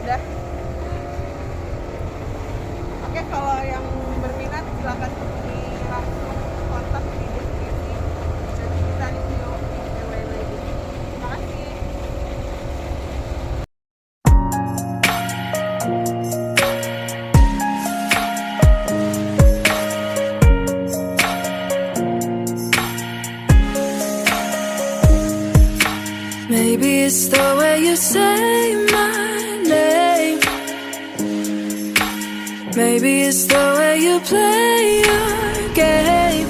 udah. Oke, kalau yang berminat silakan hubungi langsung kontak di deskripsi. Nanti kita review yang lain lagi. Terima kasih. Maybe it's the way you say my name. Maybe it's the way you play your game.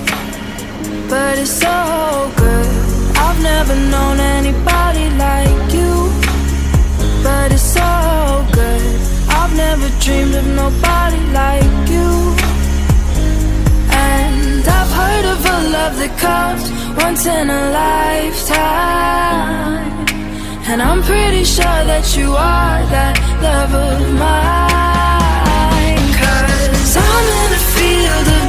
But it's so good. I've never known anybody like you. But it's so good. I've never dreamed of nobody like you. And I've heard of a love that comes once in a lifetime. And I'm pretty sure that you are that love of mine. 'Cause I'm in a field of